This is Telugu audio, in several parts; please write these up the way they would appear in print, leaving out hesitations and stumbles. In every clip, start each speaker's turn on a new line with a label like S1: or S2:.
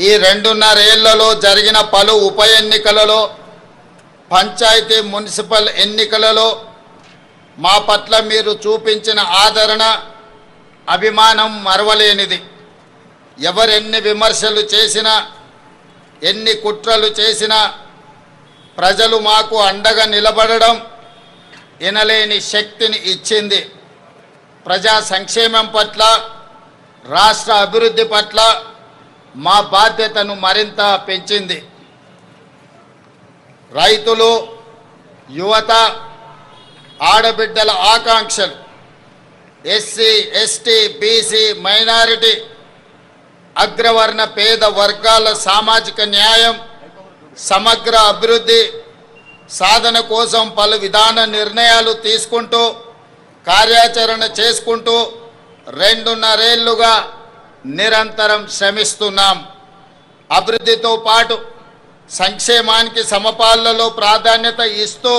S1: ఈ 2.5 ఏళ్లలో జరిగిన పలు ఉప ఎన్నికలలో, పంచాయతీ మున్సిపల్ ఎన్నికలలో మా పట్ల మీరు చూపించిన ఆదరణ, అభిమానం మరవలేనిది. ఎవరెన్ని విమర్శలు చేసినా, ఎన్ని కుట్రలు చేసినా ప్రజలు మాకు అండగా నిలబడడం ఎనలేని శక్తిని ఇచ్చింది. ప్రజా సంక్షేమం పట్ల, రాష్ట్ర అభివృద్ధి పట్ల మా బాధ్యతను మరింత పెంచింది. రైతులు, యువత, ఆడబిడ్డల ఆకాంక్షలు, ఎస్సీ, ఎస్టీ, బీసీ, మైనారిటీ, అగ్రవర్ణ పేద వర్గాల సామాజిక న్యాయం, సమగ్ర అభివృద్ధి సాధన కోసం పలు విధాన నిర్ణయాలు తీసుకుంటూ, కార్యాచరణ చేసుకుంటూ 2.5 ఏళ్లుగా నిరంతరం శ్రమిస్తున్నాం. అభివృద్ధితో పాటు సంక్షేమానికి సమపాలలో ప్రాధాన్యత ఇస్తూ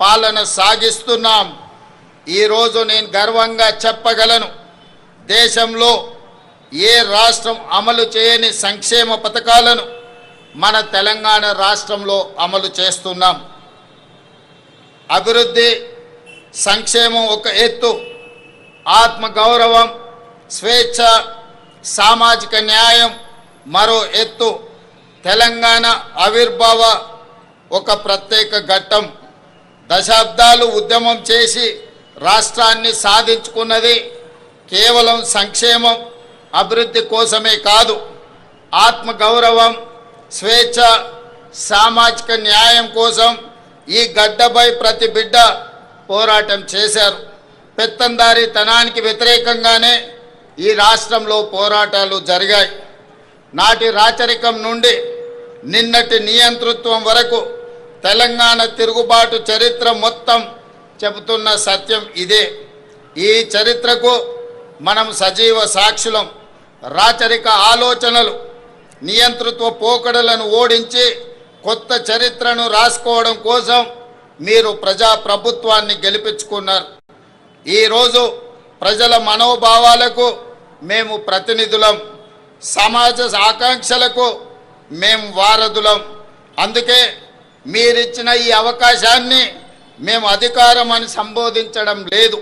S1: పాలన సాగిస్తున్నాం. ఈరోజు నేను గర్వంగా చెప్పగలను, దేశంలో ఏ రాష్ట్రం అమలు చేయని సంక్షేమ పథకాలను మన తెలంగాణ రాష్ట్రంలో అమలు చేస్తున్నాం. అభివృద్ధి, సంక్షేమం ఒక ఎత్తు, ఆత్మగౌరవం, స్వేచ్ఛ, సామాజిక న్యాయం మరో ఎత్తు. తెలంగాణ ఆవిర్భావ ఒక ప్రత్యేక ఘట్టం. దశాబ్దాలు ఉద్యమం చేసి రాష్ట్రాన్ని సాధించుకున్నది కేవలం సంక్షేమం, అభివృద్ధి కోసమే కాదు, ఆత్మగౌరవం, స్వేచ్ఛ, సామాజిక న్యాయం కోసం ఈ గడ్డపై ప్రతి బిడ్డ పోరాటం చేశారు. పెత్తందారీతనానికి వ్యతిరేకంగానే ఈ రాష్ట్రంలో పోరాటాలు జరిగాయి. నాటి రాచరికం నుండి నిన్నటి నియంతృత్వం వరకు తెలంగాణ తిరుగుబాటు చరిత్ర మొత్తం చెబుతున్న సత్యం ఇదే. ఈ చరిత్రకు మనం సజీవ సాక్షులం. రాచరిక ఆలోచనలు, నియంతృత్వ పోకడలను ఓడించి కొత్త చరిత్రను రాసుకోవడం కోసం మీరు ప్రజాప్రభుత్వాన్ని గెలిపించుకున్నారు. ఈరోజు ప్రజల మనోభావాలకు మేము ప్రతినిధులం, సమాజ ఆకాంక్షలకు మేము వారధులం. అందుకే మీరిచ్చిన ఈ అవకాశాన్ని మేము అధికారం అని సంబోధించడం లేదు,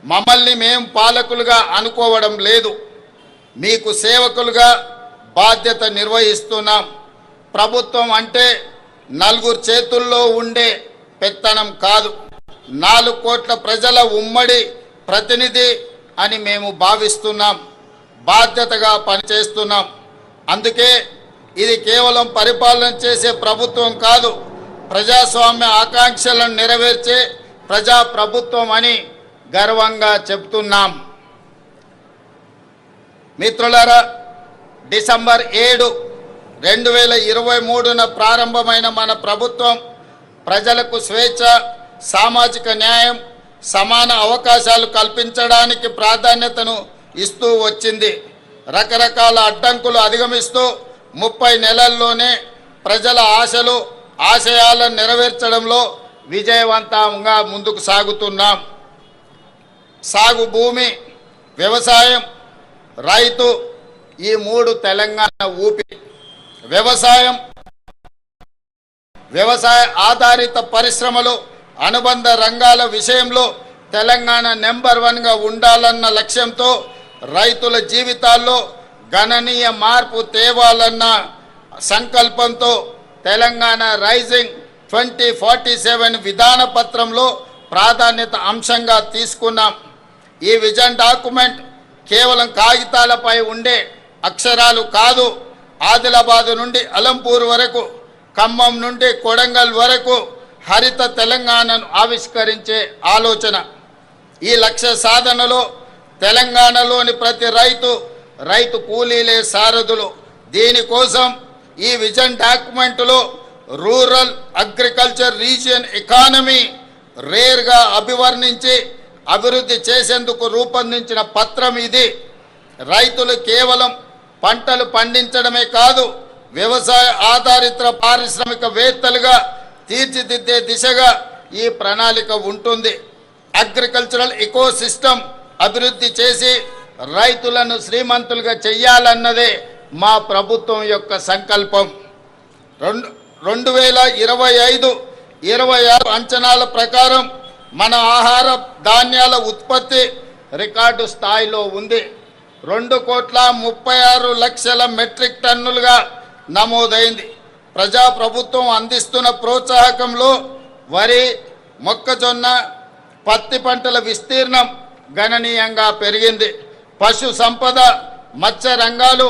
S1: మమ్మల్ని మేము పాలకులుగా అనుకోవడం లేదు, మీకు సేవకులుగా బాధ్యత నిర్వహిస్తున్నాం. ప్రభుత్వం అంటే 4 చేతుల్లో ఉండే పెత్తనం కాదు, 4 కోట్ల ప్రజల ఉమ్మడి ప్రతినిధి అని మేము భావిస్తున్నాం, బాధ్యతగా పనిచేస్తున్నాం. అందుకే ఇది కేవలం పరిపాలన చేసే ప్రభుత్వం కాదు, ప్రజాస్వామ్య ఆకాంక్షలను నెరవేర్చే ప్రజాప్రభుత్వం అని గర్వంగా చెబుతున్నాం. మిత్రులారా, డిసెంబర్ 7, 2023న ప్రారంభమైన మన ప్రభుత్వం ప్రజలకు స్వేచ్ఛ, సామాజిక న్యాయం, సమాన అవకాశాలు కల్పించడానికి ప్రాధాన్యతను ఇస్తూ వచ్చింది. రకరకాల అడ్డంకులు అధిగమిస్తూ 30 నెలల్లోనే ప్రజల ఆశలు, ఆశయాలను నెరవేర్చడంలో విజయవంతంగా ముందుకు సాగుతున్నాం. సాగు భూమి, వ్యవసాయం, రైతు ఈ 3 తెలంగాణ ఊపిరి. వ్యవసాయ ఆధారిత పరిశ్రమలు, అనుబంధ రంగాల విషయంలో తెలంగాణ నెంబర్ 1గా ఉండాలన్న లక్ష్యంతో, రైతుల జీవితాల్లో గణనీయ మార్పు తేవాలన్న సంకల్పంతో తెలంగాణ రైజింగ్ 2047 విధాన పత్రంలో ప్రాధాన్యత అంశంగా తీసుకున్నాం. ఈ విజన్ డాక్యుమెంట్ కేవలం కాగితాలపై ఉండే అక్షరాలు కాదు, ఆదిలాబాద్ నుండి అలంపూర్ వరకు, ఖమ్మం నుండి కొడంగల్ వరకు హరిత తెలంగాణను ఆవిష్కరించే ఆలోచన. ఈ లక్ష్య సాధనలో తెలంగాణలోని ప్రతి రైతు కూలీలే సారథులు. దీనికోసం ఈ విజన్ డాక్యుమెంట్లో రూరల్ అగ్రికల్చర్ రీజియన్ ఎకానమీ రేర్గా అభివర్ణించి అభివృద్ధి చేసేందుకు రూపొందించిన పత్రం ఇది. రైతులు కేవలం పంటలు పండించడమే కాదు, వ్యవసాయ ఆధారిత పారిశ్రామికవేత్తలుగా తీర్చిదిద్దే దిశగా ఈ ప్రణాళిక ఉంటుంది. అగ్రికల్చరల్ ఎకోసిస్టమ్ అభివృద్ధి చేసి రైతులను శ్రీమంతులుగా చెయ్యాలన్నదే మా ప్రభుత్వం యొక్క సంకల్పం. 2025-26 అంచనాల ప్రకారం మన ఆహార ధాన్యాల ఉత్పత్తి రికార్డు స్థాయిలో ఉంది. 2,36,00,000 మెట్రిక్ టన్నులుగా నమోదైంది. ప్రజాప్రభుత్వం అందిస్తున్న ప్రోత్సాహకంలో వరి, మొక్కజొన్న, పత్తి పంటల విస్తీర్ణం గణనీయంగా పెరిగింది. పశు సంపద, మత్స్య రంగాలు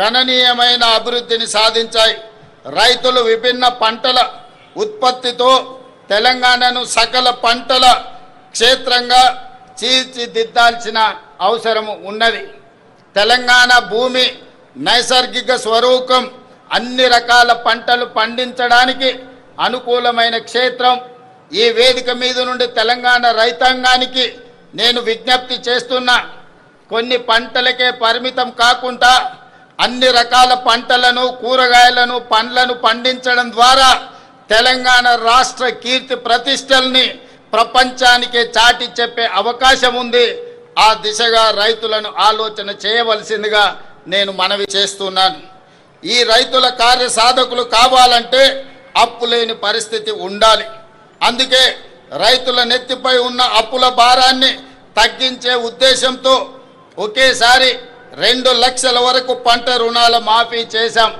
S1: గణనీయమైన అభివృద్ధిని సాధించాయి. రైతులు విభిన్న పంటల ఉత్పత్తితో తెలంగాణను సకల పంటల క్షేత్రంగా తీర్చిదిద్దాల్సిన అవసరం ఉన్నది. తెలంగాణ భూమి నైసర్గిక స్వరూపం అన్ని రకాల పంటలు పండించడానికి అనుకూలమైన క్షేత్రం. ఈ వేదిక మీద నుండి తెలంగాణ రైతాంగానికి నేను విజ్ఞప్తి చేస్తున్నా, కొన్ని పంటలకే పరిమితం కాకుండా అన్ని రకాల పంటలను, కూరగాయలను, పండ్లను పండించడం ద్వారా తెలంగాణ రాష్ట్ర కీర్తి ప్రతిష్టల్ని ప్రపంచానికే చాటి చెప్పే అవకాశం ఉంది. ఆ దిశగా రైతులను ఆలోచన చేయవలసిందిగా నేను మనవి చేస్తున్నాను. ఈ రైతుల కార్యసాధకులు కావాలంటే అప్పు లేని పరిస్థితి ఉండాలి. అందుకే రైతుల నెత్తిపై ఉన్న అప్పుల భారాన్ని తగ్గించే ఉద్దేశంతో ఒకేసారి 2 లక్షల వరకు పంట రుణాల మాఫీ చేశాం.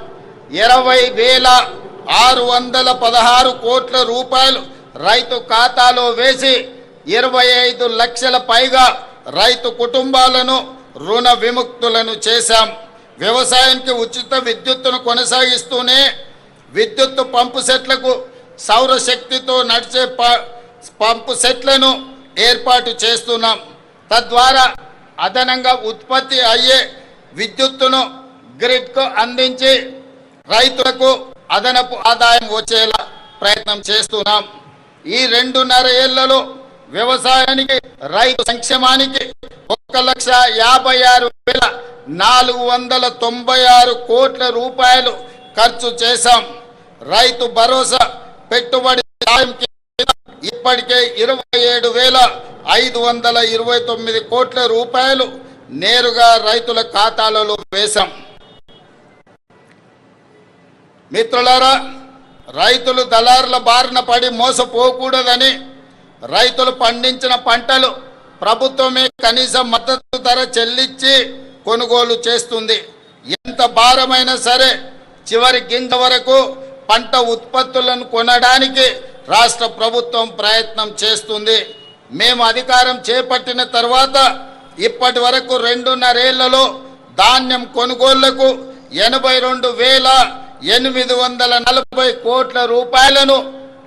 S1: 20,616 కోట్ల రూపాయలు రైతు ఖాతాలో వేసి 25 లక్షల పైగా రైతు కుటుంబాలను రుణ విముక్తులను చేశాం. వ్యవసాయానికి ఉచిత విద్యుత్తును కొనసాగిస్తూనే విద్యుత్ పంపు సెట్లకు సౌరశక్తితో నడిచే పంపు సెట్లను ఏర్పాటు చేస్తున్నాం. తద్వారా అదనంగా ఉత్పత్తి అయ్యే విద్యుత్తును గ్రిడ్కు అందించి రైతులకు అదనపు ఆదాయం వచ్చేలా ప్రయత్నం చేస్తున్నాం. ఈ 2.5 ఏళ్లలో వ్యవసాయానికి, రైతు సంక్షేమానికి 1,56,496 కోట్ల రూపాయలు ఖర్చు చేశాం. రైతు భరోసా పెట్టుబడి సాయం ఇప్పటికే 27,529 కోట్ల రూపాయలు నేరుగా రైతుల ఖాతాలలో వేశాం. మిత్రులారా, రైతులు దళారుల బారిన పడి మోసపోకూడదని రైతులు పండించిన పంటలు ప్రభుత్వమే కనీస మద్దతు ధర చెల్లించి కొనుగోలు చేస్తుంది. ఎంత భారమైనా సరే చివరి గింజ వరకు పంట ఉత్పత్తులను కొనడానికి రాష్ట్ర ప్రభుత్వం ప్రయత్నం చేస్తుంది. మేము అధికారం చేపట్టిన తర్వాత ఇప్పటి వరకు 2.5 ఏళ్లలో ధాన్యం కొనుగోళ్లకు 82,840 కోట్ల రూపాయలను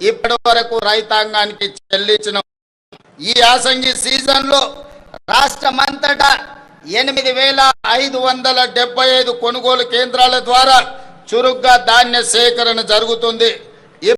S1: ఇప్పటి వరకు రైతాంగానికి చెల్లించిన. ఈ యాసంగి సీజన్లో రాష్ట్రమంతటా 8,575 కొనుగోలు కేంద్రాల ద్వారా చురుగ్గా ధాన్య సేకరణ జరుగుతుంది.